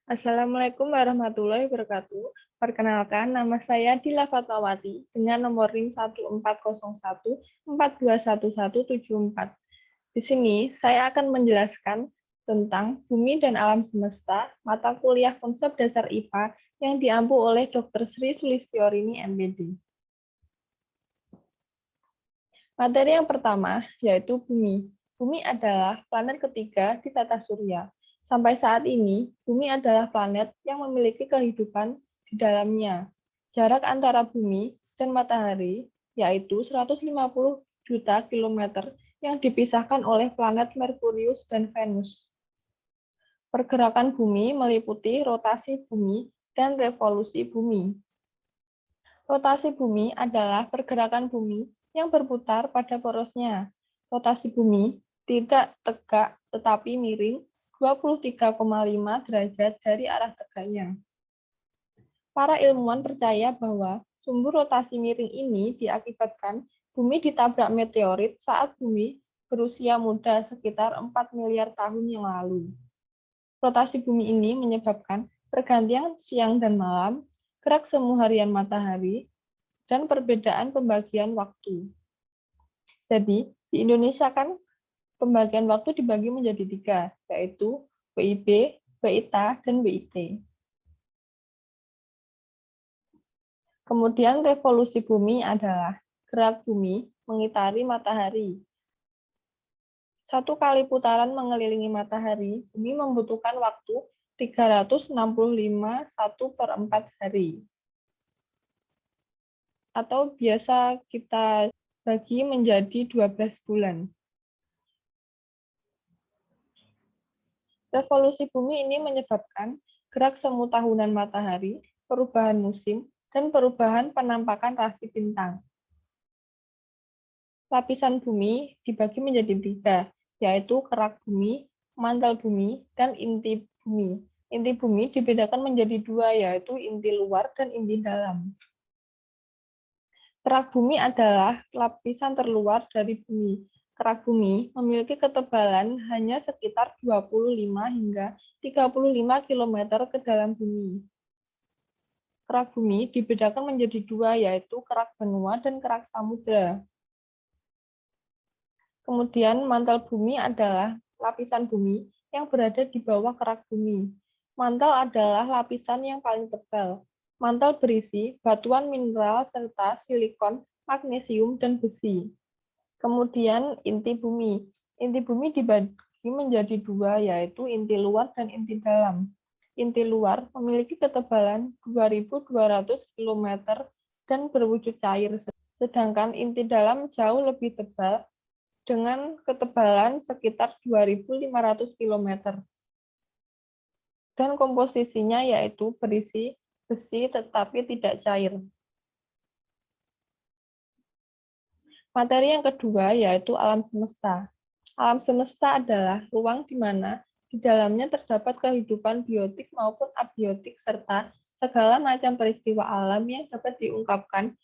Assalamualaikum warahmatullahi wabarakatuh. Perkenalkan, nama saya Dila Fatmawati dengan nomor NIM 14014211174. Di sini saya akan menjelaskan tentang Bumi dan Alam Semesta, mata kuliah konsep dasar IPA yang diampu oleh Dr. Sri Sulistyorini MPD. Materi yang pertama yaitu Bumi. Bumi adalah planet ketiga di tata surya. Sampai saat ini, Bumi adalah planet yang memiliki kehidupan di dalamnya. Jarak antara Bumi dan Matahari yaitu 150 juta kilometer yang dipisahkan oleh planet Merkurius dan Venus. Pergerakan Bumi meliputi rotasi Bumi dan revolusi Bumi. Rotasi Bumi adalah pergerakan Bumi yang berputar pada porosnya. Rotasi Bumi tidak tegak tetapi miring 23,5 derajat dari arah tegaknya. Para ilmuwan percaya bahwa sumber rotasi miring ini diakibatkan Bumi ditabrak meteorit saat Bumi berusia muda sekitar 4 miliar tahun yang lalu. Rotasi Bumi ini menyebabkan pergantian siang dan malam, gerak semu harian matahari, dan perbedaan pembagian waktu. Jadi, di Indonesia kan pembagian waktu dibagi menjadi 3, yaitu WIB, WITA, dan WIT. Kemudian revolusi bumi adalah gerak bumi mengitari matahari. Satu kali putaran mengelilingi matahari, bumi membutuhkan waktu 365 1/4 hari. Atau biasa kita bagi menjadi 12 bulan. Revolusi bumi ini menyebabkan gerak semu tahunan matahari, perubahan musim, dan perubahan penampakan rasi bintang. Lapisan bumi dibagi menjadi 3, yaitu kerak bumi, mantel bumi, dan inti bumi. Inti bumi dibedakan menjadi 2, yaitu inti luar dan inti dalam. Kerak bumi adalah lapisan terluar dari bumi. Kerak bumi memiliki ketebalan hanya sekitar 25 hingga 35 km ke dalam bumi. Kerak bumi dibedakan menjadi 2, yaitu kerak benua dan kerak samudra. Kemudian mantel bumi adalah lapisan bumi yang berada di bawah kerak bumi. Mantel adalah lapisan yang paling tebal. Mantel berisi batuan mineral serta silikon, magnesium, dan besi. Kemudian inti bumi. Inti bumi dibagi menjadi 2, yaitu inti luar dan inti dalam. Inti luar memiliki ketebalan 2.200 km dan berwujud cair, sedangkan inti dalam jauh lebih tebal dengan ketebalan sekitar 2.500 km. Dan komposisinya yaitu berisi besi tetapi tidak cair. Materi yang kedua yaitu alam semesta. Alam semesta adalah ruang di mana di dalamnya terdapat kehidupan biotik maupun abiotik serta segala macam peristiwa alam yang dapat diungkapkan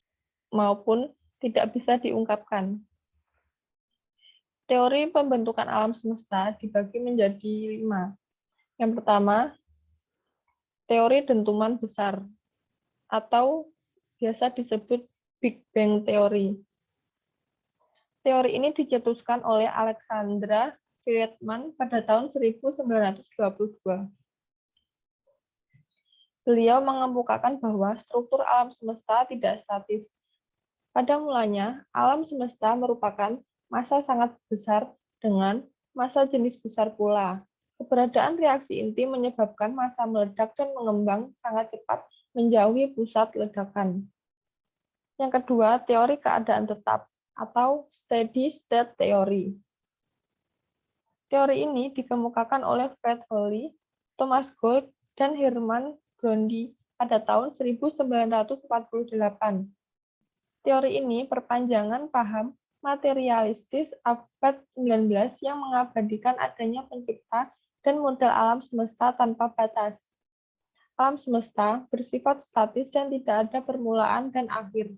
maupun tidak bisa diungkapkan. Teori pembentukan alam semesta dibagi menjadi 5. Yang pertama, teori dentuman besar atau biasa disebut Big Bang Theory. Teori ini dicetuskan oleh Alexandra Friedman pada tahun 1922. Beliau mengemukakan bahwa struktur alam semesta tidak statis. Pada mulanya, alam semesta merupakan massa sangat besar dengan massa jenis besar pula. Keberadaan reaksi inti menyebabkan massa meledak dan mengembang sangat cepat menjauhi pusat ledakan. Yang kedua, teori keadaan tetap atau steady state theory. Teori ini dikemukakan oleh Fred Hoyle, Thomas Gold, dan Hermann Brondi pada tahun 1948. Teori ini perpanjangan paham materialistis abad 19 yang mengabadikan adanya pencipta dan model alam semesta tanpa batas. Alam semesta bersifat statis dan tidak ada permulaan dan akhir.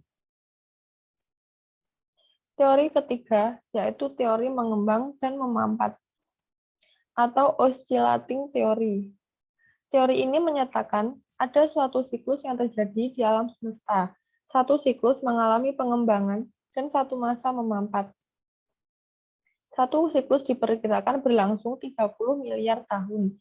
Teori ketiga yaitu teori mengembang dan memampat atau oscillating theory. Teori ini menyatakan ada suatu siklus yang terjadi di alam semesta. Satu siklus mengalami pengembangan dan satu masa memampat. Satu siklus diperkirakan berlangsung 30 miliar tahun.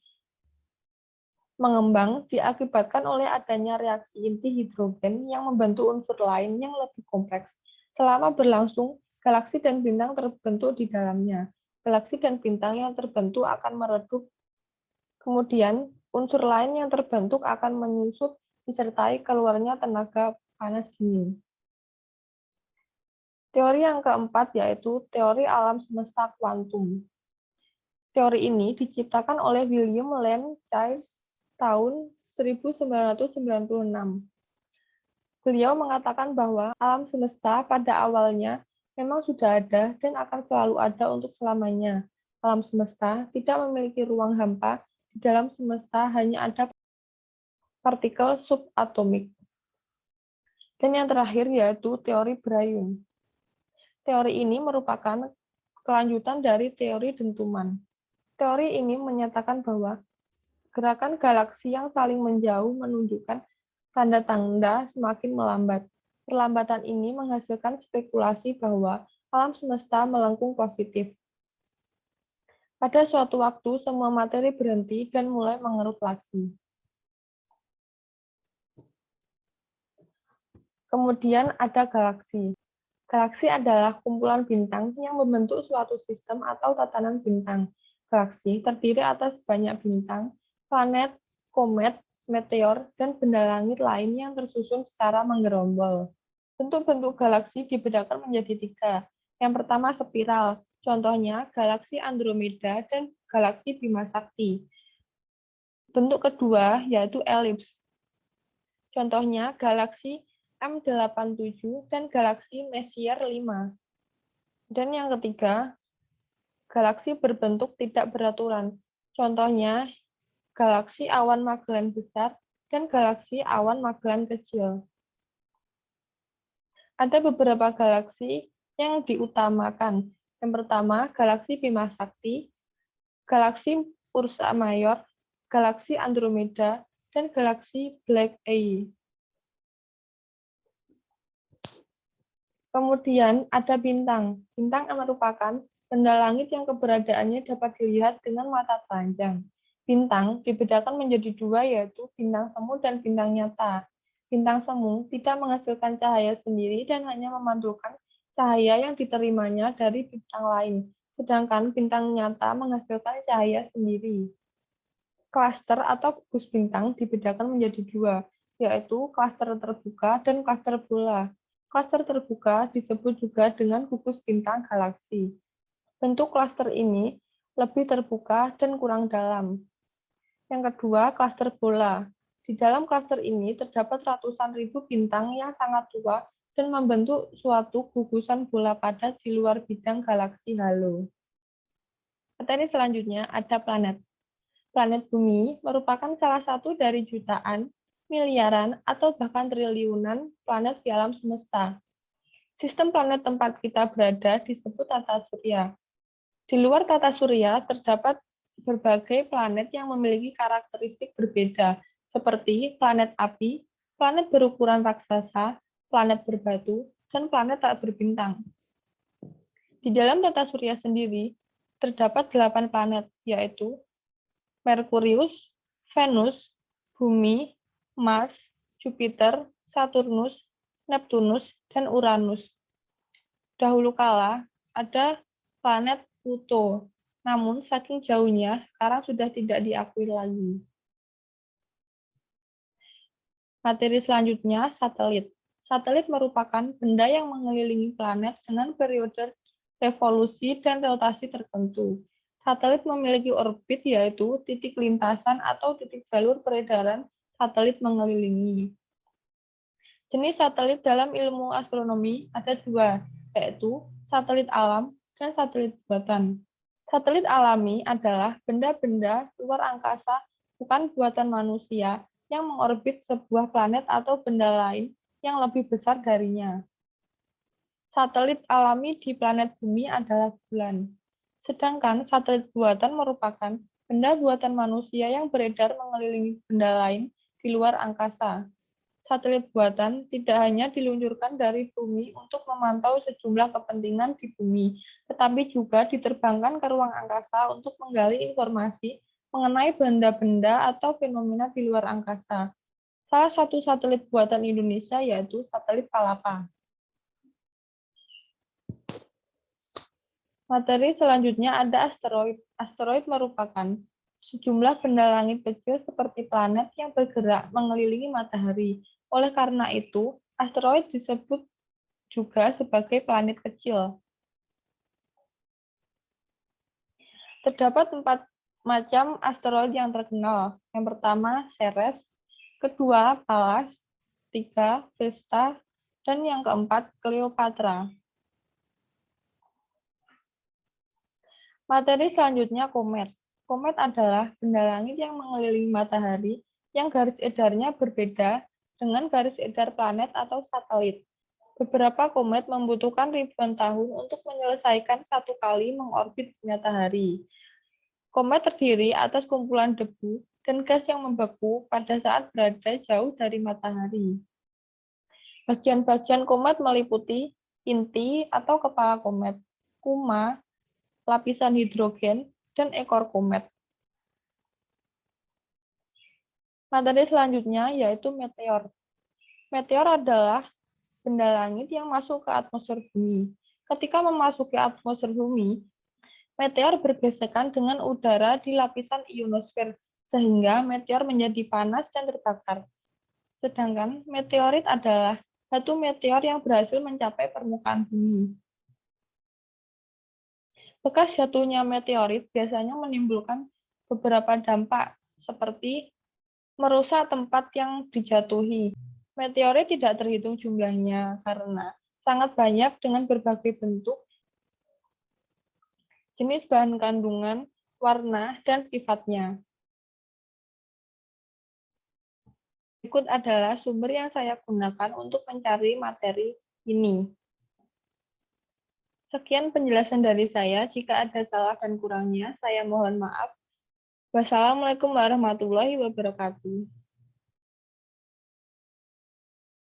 Mengembang diakibatkan oleh adanya reaksi inti hidrogen yang membentuk unsur lain yang lebih kompleks. Selama berlangsung, galaksi dan bintang terbentuk di dalamnya. Galaksi dan bintang yang terbentuk akan meredup, kemudian unsur lain yang terbentuk akan menyusut disertai keluarnya tenaga panas dingin. Teori yang keempat yaitu teori alam semesta kuantum. Teori ini diciptakan oleh William Lane Craig tahun 1996. Beliau mengatakan bahwa alam semesta pada awalnya memang sudah ada dan akan selalu ada untuk selamanya. Alam semesta tidak memiliki ruang hampa, di dalam semesta hanya ada partikel subatomik. Dan yang terakhir yaitu teori Brayton. Teori ini merupakan kelanjutan dari teori dentuman. Teori ini menyatakan bahwa gerakan galaksi yang saling menjauh menunjukkan tanda-tanda semakin melambat. Perlambatan ini menghasilkan spekulasi bahwa alam semesta melengkung positif. Pada suatu waktu, semua materi berhenti dan mulai mengerut lagi. Kemudian ada galaksi. Galaksi adalah kumpulan bintang yang membentuk suatu sistem atau tatanan bintang. Galaksi terdiri atas banyak bintang, planet, komet, meteor, dan benda langit lain yang tersusun secara menggerombol. Bentuk-bentuk galaksi dibedakan menjadi 3. Yang pertama spiral, contohnya galaksi Andromeda dan galaksi Bima Sakti. Bentuk kedua yaitu elips, contohnya galaksi M87 dan galaksi Messier 5. Dan yang ketiga, galaksi berbentuk tidak beraturan, contohnya galaksi awan Magellan besar dan galaksi awan Magellan kecil. Ada beberapa galaksi yang diutamakan. Yang pertama, galaksi Bima Sakti, galaksi Ursa Major, galaksi Andromeda, dan galaksi Black Eye. Kemudian ada bintang. Bintang merupakan benda langit yang keberadaannya dapat dilihat dengan mata telanjang. Bintang dibedakan menjadi 2 yaitu bintang semu dan bintang nyata. Bintang semu tidak menghasilkan cahaya sendiri dan hanya memantulkan cahaya yang diterimanya dari bintang lain, sedangkan bintang nyata menghasilkan cahaya sendiri. Klaster atau gugus bintang dibedakan menjadi 2, yaitu klaster terbuka dan klaster bola. Klaster terbuka disebut juga dengan gugus bintang galaksi. Bentuk klaster ini lebih terbuka dan kurang dalam. Yang kedua, klaster bola. Di dalam klaster ini terdapat ratusan ribu bintang yang sangat tua dan membentuk suatu gugusan bola padat di luar bidang galaksi halo. Materi selanjutnya ada planet. Planet Bumi merupakan salah satu dari jutaan, miliaran, atau bahkan triliunan planet di alam semesta. Sistem planet tempat kita berada disebut tata surya. Di luar tata surya terdapat berbagai planet yang memiliki karakteristik berbeda, seperti planet api, planet berukuran raksasa, planet berbatu, dan planet tak berbintang. Di dalam tata surya sendiri, terdapat 8 planet, yaitu Merkurius, Venus, Bumi, Mars, Jupiter, Saturnus, Neptunus, dan Uranus. Dahulu kala ada planet Pluto, namun saking jauhnya sekarang sudah tidak diakui lagi. Materi selanjutnya, satelit. Satelit merupakan benda yang mengelilingi planet dengan periode revolusi dan rotasi tertentu. Satelit memiliki orbit yaitu titik lintasan atau titik jalur peredaran satelit mengelilingi. Jenis satelit dalam ilmu astronomi ada 2, yaitu satelit alam dan satelit buatan. Satelit alami adalah benda-benda luar angkasa bukan buatan manusia yang mengorbit sebuah planet atau benda lain yang lebih besar darinya. Satelit alami di planet Bumi adalah bulan. Sedangkan satelit buatan merupakan benda buatan manusia yang beredar mengelilingi benda lain di luar angkasa. Satelit buatan tidak hanya diluncurkan dari bumi untuk memantau sejumlah kepentingan di bumi, tetapi juga diterbangkan ke ruang angkasa untuk menggali informasi mengenai benda-benda atau fenomena di luar angkasa. Salah satu satelit buatan Indonesia yaitu satelit Palapa. Materi selanjutnya ada asteroid. Asteroid merupakan sejumlah benda langit kecil seperti planet yang bergerak mengelilingi matahari. Oleh karena itu, asteroid disebut juga sebagai planet kecil. Terdapat 4 macam asteroid yang terkenal. Yang pertama, Ceres, kedua, Pallas, tiga, Vesta, dan yang keempat, Cleopatra. Materi selanjutnya komet. Komet adalah benda langit yang mengelilingi matahari yang garis edarnya berbeda dengan garis edar planet atau satelit. Beberapa komet membutuhkan ribuan tahun untuk menyelesaikan satu kali mengorbit matahari. Komet terdiri atas kumpulan debu dan gas yang membeku pada saat berada jauh dari matahari. Bagian-bagian komet meliputi inti atau kepala komet, kuma, lapisan hidrogen, dan ekor komet. Materi selanjutnya yaitu meteor. Meteor adalah benda langit yang masuk ke atmosfer bumi. Ketika memasuki atmosfer bumi, meteor bergesekan dengan udara di lapisan ionosfer, sehingga meteor menjadi panas dan terbakar. Sedangkan meteorit adalah batu meteor yang berhasil mencapai permukaan bumi. Bekas jatuhnya meteorit biasanya menimbulkan beberapa dampak, seperti merusak tempat yang dijatuhi. Meteorit tidak terhitung jumlahnya karena sangat banyak dengan berbagai bentuk, jenis bahan kandungan, warna, dan sifatnya. Berikut adalah sumber yang saya gunakan untuk mencari materi ini. Sekian penjelasan dari saya. Jika ada salah dan kurangnya, saya mohon maaf. Wassalamualaikum warahmatullahi wabarakatuh.